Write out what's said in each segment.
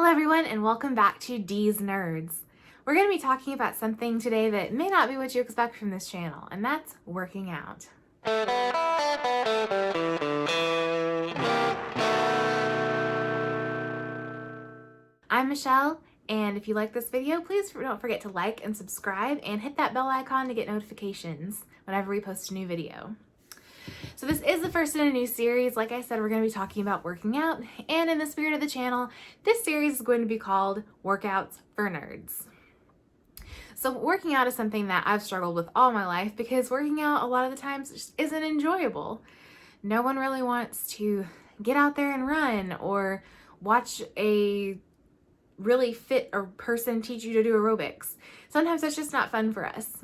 Hello everyone and welcome back to Dees Nerds. We're going to be talking about something today that may not be what you expect from this channel, and that's working out. I'm Michelle, and if you like this video, please don't forget to like and subscribe and hit that bell icon to get notifications whenever we post a new video. So this is the first in a new series. Like I said, we're going to be talking about working out, and in the spirit of the channel, this series is going to be called Workouts for Nerds. So working out is something that I've struggled with all my life because working out a lot of the times just isn't enjoyable. No one really wants to get out there and run or watch a really fit person teach you to do aerobics. Sometimes that's just not fun for us.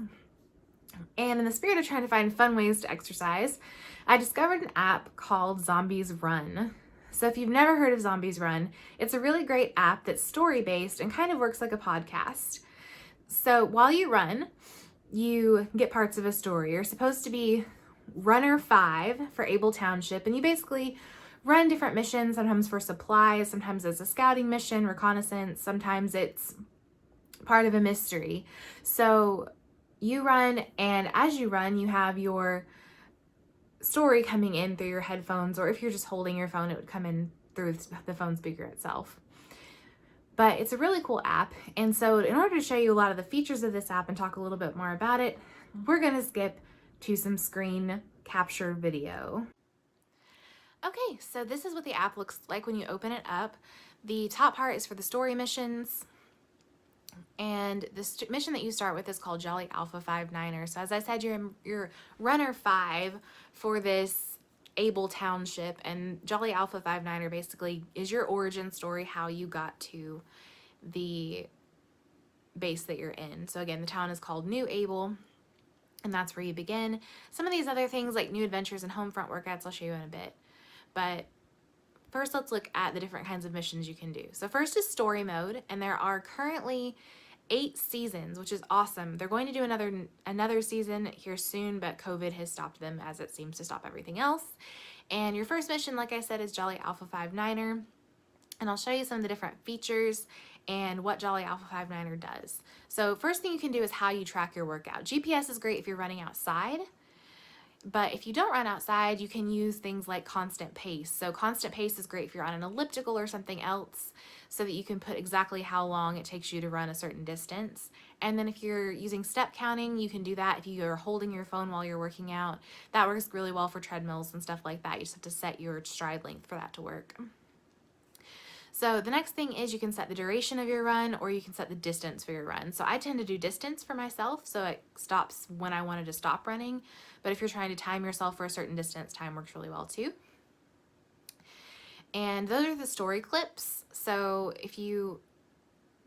And in the spirit of trying to find fun ways to exercise, I discovered an app called Zombies Run. So if you've never heard of Zombies Run, it's a really great app that's story-based and kind of works like a podcast. So while you run, you get parts of a story. You're supposed to be runner 5 for Able Township, and you basically run different missions, sometimes for supplies, sometimes it's a scouting mission, reconnaissance, sometimes it's part of a mystery. So you run, and as you run, you have your story coming in through your headphones, or if you're just holding your phone, it would come in through the phone speaker itself. But it's a really cool app, and so in order to show you a lot of the features of this app and talk a little bit more about it, we're going to skip to some screen capture video. Okay, so this is what the app looks like when you open it up. The top part is for the story missions, and the mission that you start with is called Jolly Alpha 59er. So as I said, you're runner 5 for this Able Township, and Jolly Alpha 59er basically is your origin story, how you got to the base that you're in. So again, the town is called New Able, and that's where you begin. Some of these other things like new adventures and home front workouts I'll show you in a bit. But first, let's look at the different kinds of missions you can do. So first is story mode, and there are currently 8 seasons, which is awesome. They're going to do another season here soon, but COVID has stopped them, as it seems to stop everything else. And your first mission, like I said, is Jolly Alpha 59er, and I'll show you some of the different features and what Jolly Alpha 59er does. So first thing you can do is how you track your workout. GPS is great if you're running outside, but if you don't run outside, you can use things like constant pace. So constant pace is great if you're on an elliptical or something else, so that you can put exactly how long it takes you to run a certain distance. And then if you're using step counting, you can do that if you're holding your phone while you're working out. That works really well for treadmills and stuff like that. You just have to set your stride length for that to work. So the next thing is you can set the duration of your run, or you can set the distance for your run. So I tend to do distance for myself, so it stops when I wanted to stop running. But if you're trying to time yourself for a certain distance, time works really well too. And those are the story clips. So if you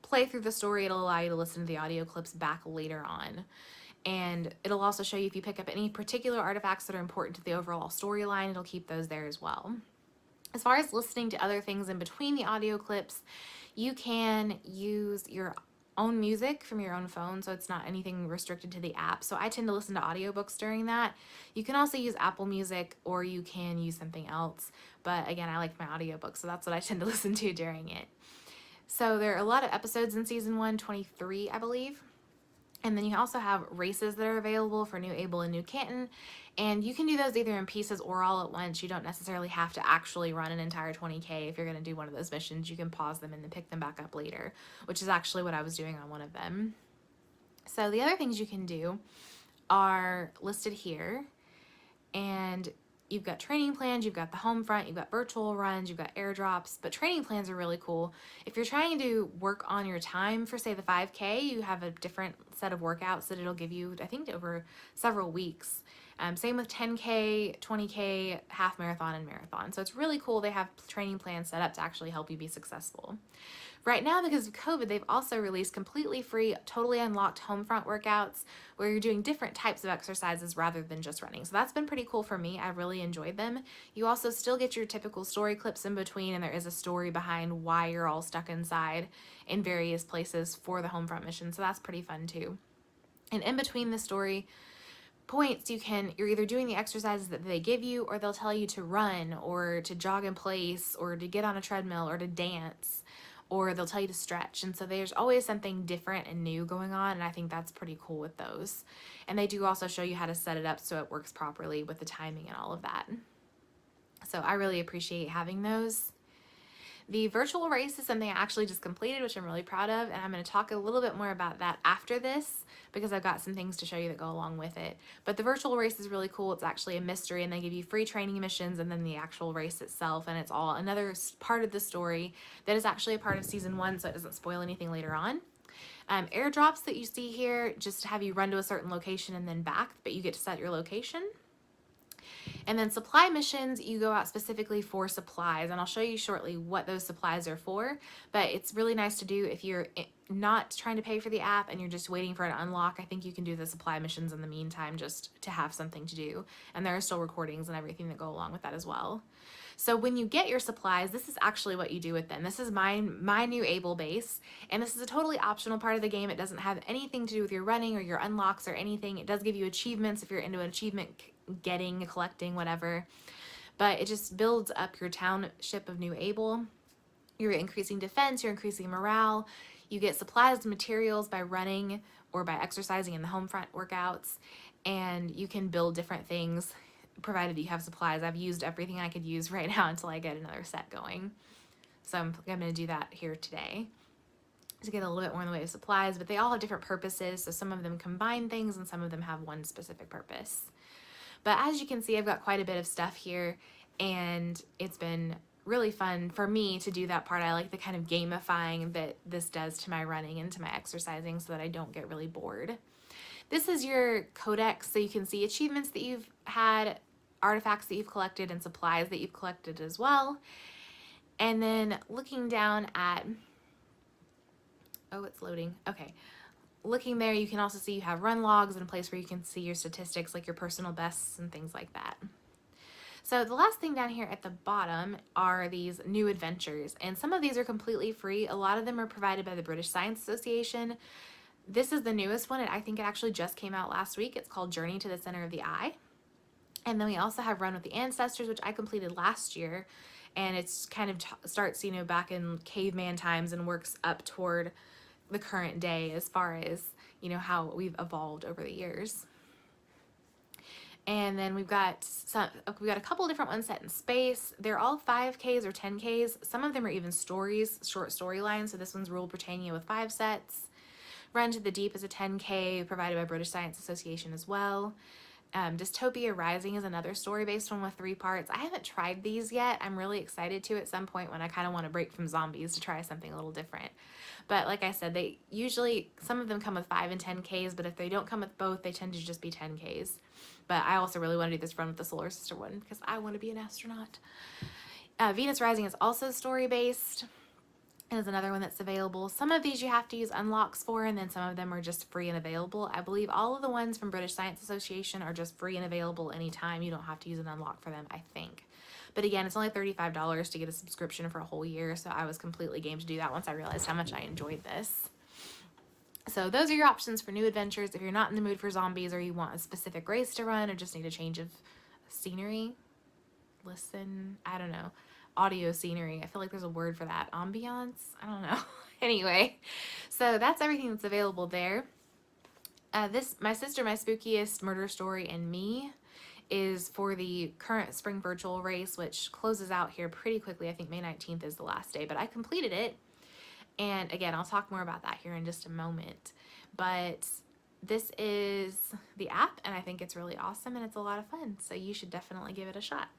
play through the story, it'll allow you to listen to the audio clips back later on. And it'll also show you if you pick up any particular artifacts that are important to the overall storyline, it'll keep those there as well. As far as listening to other things in between the audio clips, you can use your own music from your own phone, so it's not anything restricted to the app. So I tend to listen to audiobooks during that. You can also use Apple Music, or you can use something else. But again, I like my audiobooks, so that's what I tend to listen to during it. So there are a lot of episodes in season 1, 23, I believe. And then you also have races that are available for New Able and New Canton, and you can do those either in pieces or all at once. You don't necessarily have to actually run an entire 20K. If you're going to do one of those missions, you can pause them and then pick them back up later, which is actually what I was doing on one of them. So the other things you can do are listed here, and you've got training plans, you've got the home front, you've got virtual runs, you've got airdrops, but training plans are really cool. If you're trying to work on your time for, say, the 5K, you have a different set of workouts that it'll give you, I think, over several weeks. Same with 10K, 20K, half marathon, and marathon. So it's really cool. They have training plans set up to actually help you be successful. Right now, because of COVID, they've also released completely free, totally unlocked home front workouts where you're doing different types of exercises rather than just running. So that's been pretty cool for me. I really enjoyed them. You also still get your typical story clips in between, and there is a story behind why you're all stuck inside in various places for the home front mission. So that's pretty fun too. And in between the story points, you're either doing the exercises that they give you, or they'll tell you to run or to jog in place or to get on a treadmill or to dance. or they'll tell you to stretch. And so there's always something different and new going on, and I think that's pretty cool with those. And they do also show you how to set it up so it works properly with the timing and all of that. So I really appreciate having those. The virtual race is something I actually just completed, which I'm really proud of, and I'm going to talk a little bit more about that after this because I've got some things to show you that go along with it. But the virtual race is really cool. It's actually a mystery, and they give you free training missions and then the actual race itself, and it's all another part of the story that is actually a part of season 1, so it doesn't spoil anything later on. Airdrops that you see here just have you run to a certain location and then back, but you get to set your location. And then supply missions, you go out specifically for supplies, and I'll show you shortly what those supplies are for, but it's really nice to do if you're not trying to pay for the app and you're just waiting for an unlock. I think you can do the supply missions in the meantime just to have something to do, and there are still recordings and everything that go along with that as well. So when you get your supplies, this is actually what you do with them. This is my new Able base, and this is a totally optional part of the game. It doesn't have anything to do with your running or your unlocks or anything. It does give you achievements if you're into an achievement getting, collecting, whatever, but it just builds up your township of New Able. You're increasing defense, you're increasing morale, you get supplies and materials by running or by exercising in the home front workouts, and you can build different things provided you have supplies. I've used everything I could use right now until I get another set going, so I'm going to do that here today to get a little bit more in the way of supplies, but they all have different purposes, so some of them combine things and some of them have one specific purpose. But as you can see, I've got quite a bit of stuff here, and it's been really fun for me to do that part. I like the kind of gamifying that this does to my running and to my exercising so that I don't get really bored. This is your codex, so you can see achievements that you've had, artifacts that you've collected, and supplies that you've collected as well. And then looking down at, oh, it's loading. Okay. Looking there, you can also see you have run logs and a place where you can see your statistics, like your personal bests and things like that. So the last thing down here at the bottom are these new adventures, and some of these are completely free. A lot of them are provided by the British Science Association. This is the newest one, and I think it actually just came out last week. It's called Journey to the Center of the Eye. And then we also have Run with the Ancestors, which I completed last year, and it's kind of starts, you know, back in caveman times and works up toward the current day as far as, you know, how we've evolved over the years. And then we've got a couple different ones set in space. They're all 5Ks or 10Ks. Some of them are even stories, short storylines. So this one's Rule Britannia with 5 sets. Run to the Deep is a 10K provided by British Science Association as well. Dystopia Rising is another story-based one with 3 parts. I haven't tried these yet. I'm really excited to at some point when I kind of want to break from zombies to try something a little different. But like I said, they usually, some of them come with 5 and 10Ks, but if they don't come with both, they tend to just be 10Ks. But I also really want to do this run with the Solar Sister one because I want to be an astronaut. Venus Rising is also story-based. And is another one that's available. Some of these you have to use unlocks for, and then some of them are just free and available. I believe all of the ones from British Science Association are just free and available anytime. You don't have to use an unlock for them, I think. But again, it's only $35 to get a subscription for a whole year, so I was completely game to do that once I realized how much I enjoyed this. So those are your options for new adventures. If you're not in the mood for zombies, or you want a specific race to run, or just need a change of scenery, I don't know. Audio scenery. I feel like there's a word for that. Ambiance? I don't know. Anyway, so that's everything that's available there. My Sister, My Spookiest Murder Story, and Me is for the current spring virtual race, which closes out here pretty quickly. I think May 19th is the last day, but I completed it. And again, I'll talk more about that here in just a moment. But this is the app, and I think it's really awesome, and it's a lot of fun. So you should definitely give it a shot.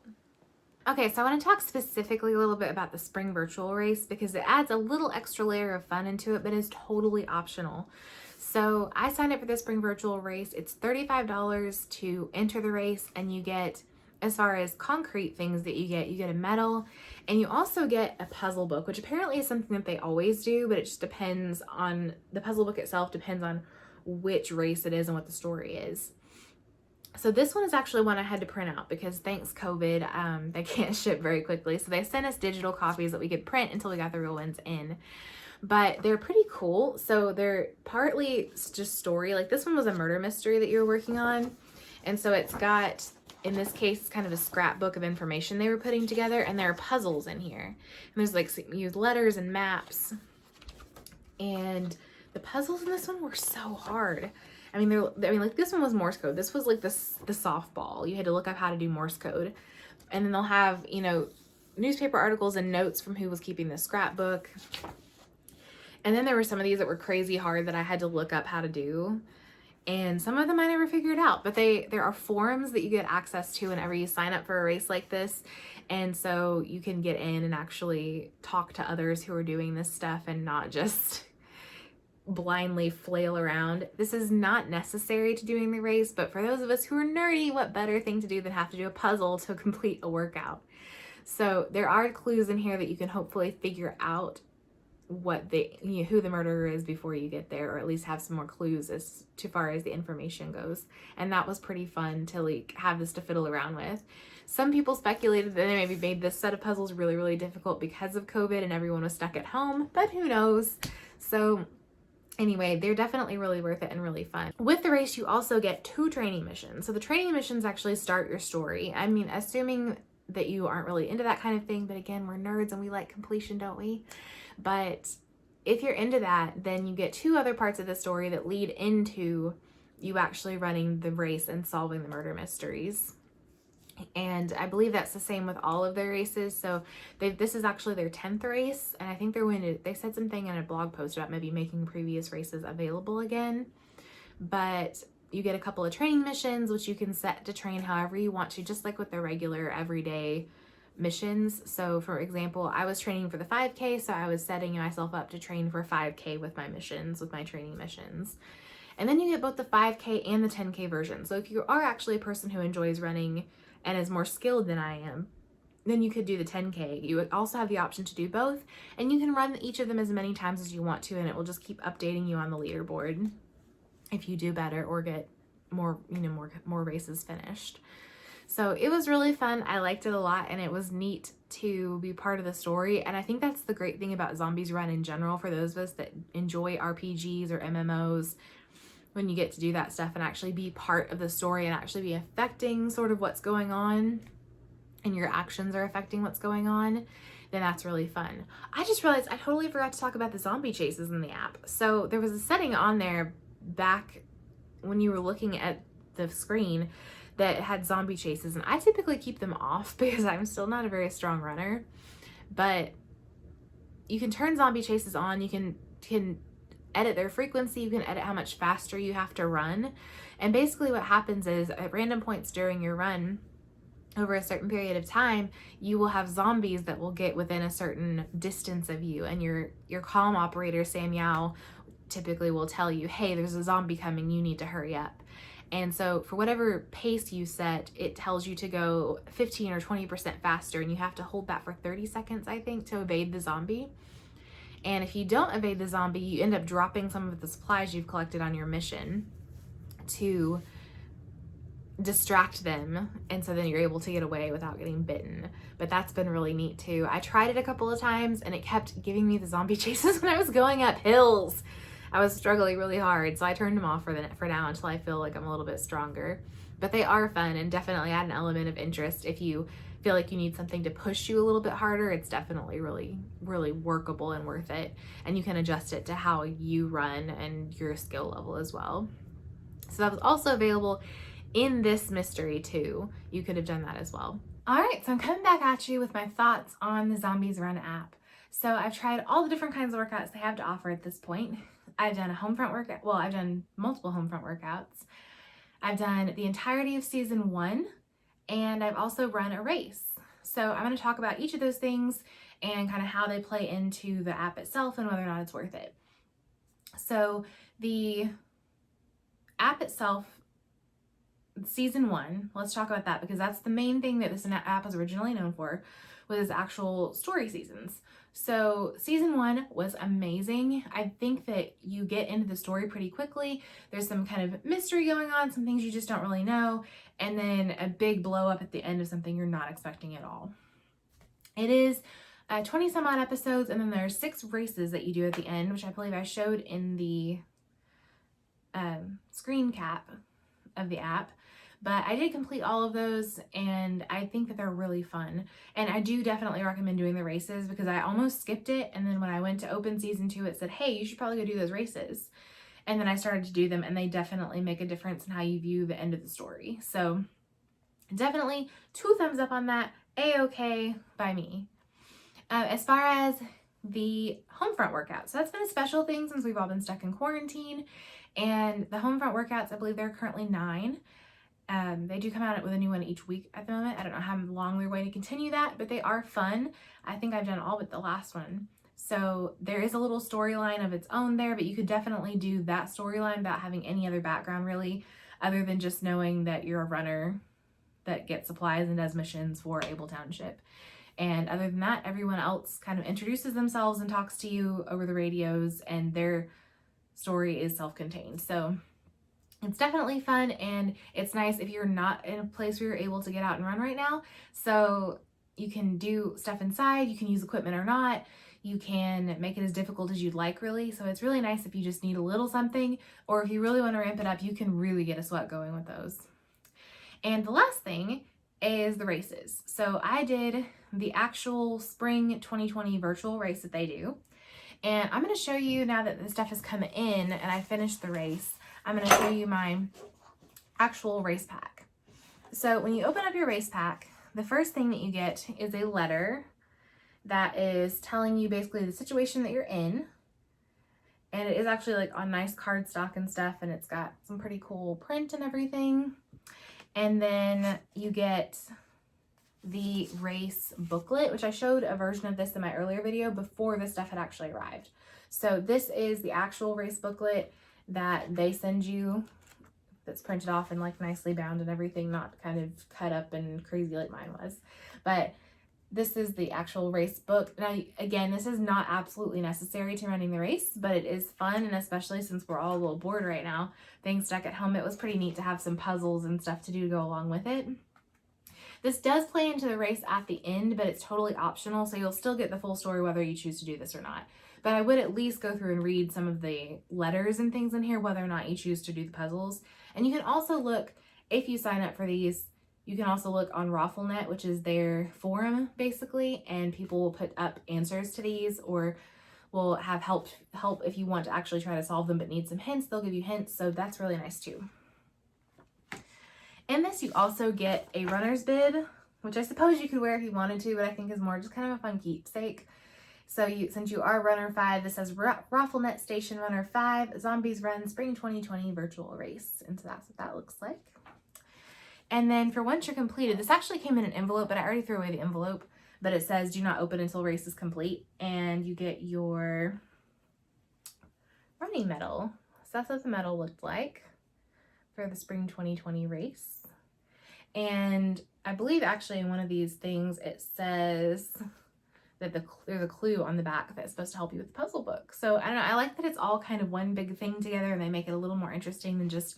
Okay, so I want to talk specifically a little bit about the spring virtual race because it adds a little extra layer of fun into it, but is totally optional. So I signed up for the spring virtual race. It's $35 to enter the race, and you get, as far as concrete things that you get a medal, and you also get a puzzle book, which apparently is something that they always do, but it just depends on, the puzzle book itself depends on which race it is and what the story is. So this one is actually one I had to print out because thanks COVID, they can't ship very quickly. So they sent us digital copies that we could print until we got the real ones in. But they're pretty cool. So they're partly just story. Like this one was a murder mystery that you were working on. And so it's got, in this case, kind of a scrapbook of information they were putting together. And there are puzzles in here. And there's like, use letters and maps And the puzzles in this one were so hard. I mean, like this one was Morse code. This was like the softball. You had to look up how to do Morse code. And then they'll have, you know, newspaper articles and notes from who was keeping the scrapbook. And then there were some of these that were crazy hard that I had to look up how to do. And some of them I never figured out, but there are forums that you get access to whenever you sign up for a race like this. And so you can get in and actually talk to others who are doing this stuff and not just blindly flail around. This is not necessary to doing the race, but for those of us who are nerdy, what better thing to do than have to do a puzzle to complete a workout? So there are clues in here that you can hopefully figure out who the murderer is before you get there, or at least have some more clues as to far as the information goes. And that was pretty fun to like have this to fiddle around with. Some people speculated that they maybe made this set of puzzles really, really difficult because of COVID and everyone was stuck at home, but who knows? So anyway, they're definitely really worth it and really fun. With the race, you also get 2 training missions. So the training missions actually start your story. I mean, assuming that you aren't really into that kind of thing, but again, we're nerds and we like completion, don't we? But if you're into that, then you get 2 other parts of the story that lead into you actually running the race and solving the murder mysteries. And I believe that's the same with all of their races. So this is actually their 10th race. And I think they said something in a blog post about maybe making previous races available again. But you get a couple of training missions, which you can set to train however you want to, just like with the regular everyday missions. So for example, I was training for the 5K, so I was setting myself up to train for 5K with my missions, with my training missions. And then you get both the 5K and the 10K version. So if you are actually a person who enjoys running and is more skilled than I am, then you could do the 10K. You would also have the option to do both, and you can run each of them as many times as you want to, and it will just keep updating you on the leaderboard if you do better or get more races finished. So it was really fun. I liked it a lot, and it was neat to be part of the story. And I think that's the great thing about Zombies Run in general for those of us that enjoy RPGs or MMOs, when you get to do that stuff and actually be part of the story and actually be affecting sort of what's going on, and your actions are affecting what's going on, then that's really fun. I just realized I totally forgot to talk about the zombie chases in the app. So there was a setting on there back when you were looking at the screen that had zombie chases, and I typically keep them off because I'm still not a very strong runner. But you can turn zombie chases on. You can edit their frequency. You can edit how much faster you have to run. And basically what happens is at random points during your run, over a certain period of time, you will have zombies that will get within a certain distance of you, and your comm operator, Samuel, typically will tell you, hey, there's a zombie coming, you need to hurry up. And so for whatever pace you set, it tells you to go 15 or 20% faster, and you have to hold that for 30 seconds, I think, to evade the zombie. And if you don't evade the zombie, you end up dropping some of the supplies you've collected on your mission to distract them, and so then you're able to get away without getting bitten. But that's been really neat too. I tried it a couple of times and it kept giving me the zombie chases when I was going up hills. I was struggling really hard, so I turned them off for now until I feel like I'm a little bit stronger. But they are fun and definitely add an element of interest. If you feel like you need something to push you a little bit harder, it's definitely really, really workable and worth it. And you can adjust it to how you run and your skill level as well. So that was also available in this mystery too. You could have done that as well. All right, so I'm coming back at you with my thoughts on the Zombies Run app. So I've tried all the different kinds of workouts they have to offer at this point. I've done a home front workout. Well, I've done multiple home front workouts. I've done the entirety of season 1, and I've also run a race. So I'm going to talk about each of those things and kind of how they play into the app itself and whether or not it's worth it. So the app itself, season 1, let's talk about that, because that's the main thing that this app was originally known for, was actual story seasons. So season 1 was amazing. I think that you get into the story pretty quickly. There's some kind of mystery going on, some things you just don't really know, and then a big blow up at the end of something you're not expecting at all. It is 20 some odd episodes, and then there's 6 races that you do at the end, which I believe I showed in the screen cap of the app. But I did complete all of those, and I think that they're really fun. And I do definitely recommend doing the races because I almost skipped it. And then when I went to open season 2, it said, hey, you should probably go do those races. And then I started to do them, and they definitely make a difference in how you view the end of the story. So definitely 2 thumbs up on that. A-okay by me. As far as the Homefront workouts, so that's been a special thing since we've all been stuck in quarantine. And the Homefront workouts, I believe they're currently 9. They do come out with a new one each week at the moment. I don't know how long they're going to continue that, but they are fun. I think I've done all but the last one. So there is a little storyline of its own there, but you could definitely do that storyline without having any other background really, other than just knowing that you're a runner that gets supplies and does missions for Able Township. And other than that, everyone else kind of introduces themselves and talks to you over the radios, and their story is self-contained. So it's definitely fun, and it's nice if you're not in a place where you're able to get out and run right now. So you can do stuff inside, you can use equipment or not, you can make it as difficult as you'd like really. So it's really nice if you just need a little something, or if you really want to ramp it up, you can really get a sweat going with those. And the last thing is the races. So I did the actual spring 2020 virtual race that they do. And I'm going to show you now that the stuff has come in and I finished the race. I'm going to show you my actual race pack. So when you open up your race pack, the first thing that you get is a letter that is telling you basically the situation that you're in. And it is actually like on nice cardstock and stuff, and it's got some pretty cool print and everything. And then you get the race booklet, which I showed a version of this in my earlier video before this stuff had actually arrived. So this is the actual race booklet that they send you, that's printed off and like nicely bound and everything, not kind of cut up and crazy like mine was. But this is the actual race book. Now, again, this is not absolutely necessary to running the race, but it is fun, and especially since we're all a little bored right now, being stuck at home, it was pretty neat to have some puzzles and stuff to do to go along with it. This does play into the race at the end, but it's totally optional, so you'll still get the full story whether you choose to do this or not. But I would at least go through and read some of the letters and things in here, whether or not you choose to do the puzzles. And you can also look, if you sign up for these, you can also look on RaffleNet, which is their forum basically, and people will put up answers to these, or will have help if you want to actually try to solve them but need some hints. They'll give you hints, so that's really nice too. In this, you also get a runner's bib, which I suppose you could wear if you wanted to, but I think is more just kind of a fun keepsake. So since you are runner 5, this says RaffleNet Station Runner 5, Zombies Run Spring 2020 Virtual Race. And so that's what that looks like. And then for once you're completed, this actually came in an envelope, but I already threw away the envelope, but it says do not open until race is complete. And you get your running medal. So that's what the medal looked like for the Spring 2020 race. And I believe actually in one of these things it says that there's a clue on the back that's supposed to help you with the puzzle book. So I don't know, I like that it's all kind of one big thing together, and they make it a little more interesting than just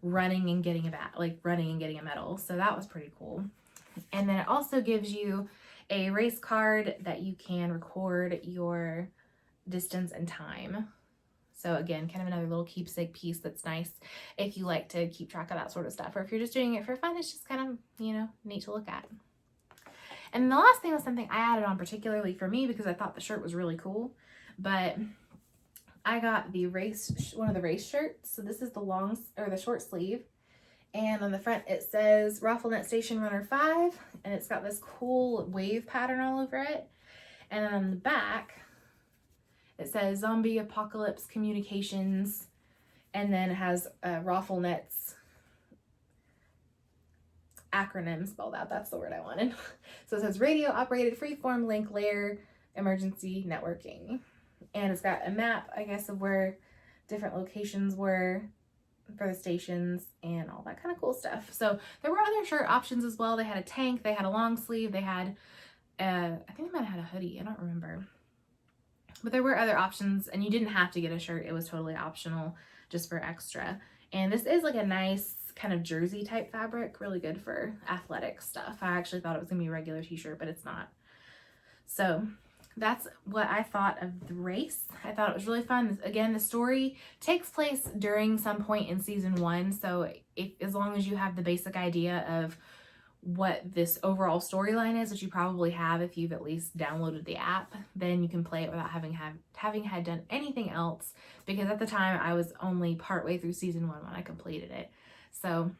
running and getting a medal. So that was pretty cool. And then it also gives you a race card that you can record your distance and time. So again, kind of another little keepsake piece that's nice if you like to keep track of that sort of stuff, or if you're just doing it for fun, it's just kind of, you know, neat to look at. And the last thing was something I added on particularly for me because I thought the shirt was really cool, but I got one of the race shirts. So this is the short sleeve, and on the front it says RaffleNet Station Runner 5, and it's got this cool wave pattern all over it. And then on the back it says Zombie Apocalypse Communications, and then it has RaffleNet's acronym spelled out. That's the word I wanted. So it says Radio Operated Freeform Link Layer Emergency Networking. And it's got a map, I guess, of where different locations were for the stations and all that kind of cool stuff. So there were other shirt options as well. They had a tank, they had a long sleeve, they had, I think they might have had a hoodie, I don't remember. But there were other options, and you didn't have to get a shirt. It was totally optional just for extra. And this is like a nice kind of jersey type fabric, really good for athletic stuff. I actually thought it was gonna be a regular t-shirt, but it's not. So that's what I thought of the race. I thought it was really fun. Again, the story takes place during some point in season 1, so as long as you have the basic idea of what this overall storyline is, which you probably have if you've at least downloaded the app, then you can play it without having had done anything else, because at the time I was only partway through season 1 when I completed it. So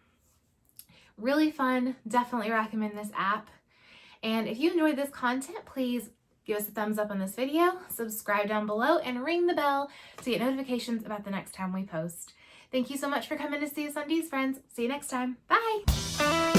really fun. Definitely recommend this app. And if you enjoyed this content, please give us a thumbs up on this video, subscribe down below, and ring the bell to get notifications about the next time we post. Thank you so much for coming to see us on Dees, friends. See you next time. Bye!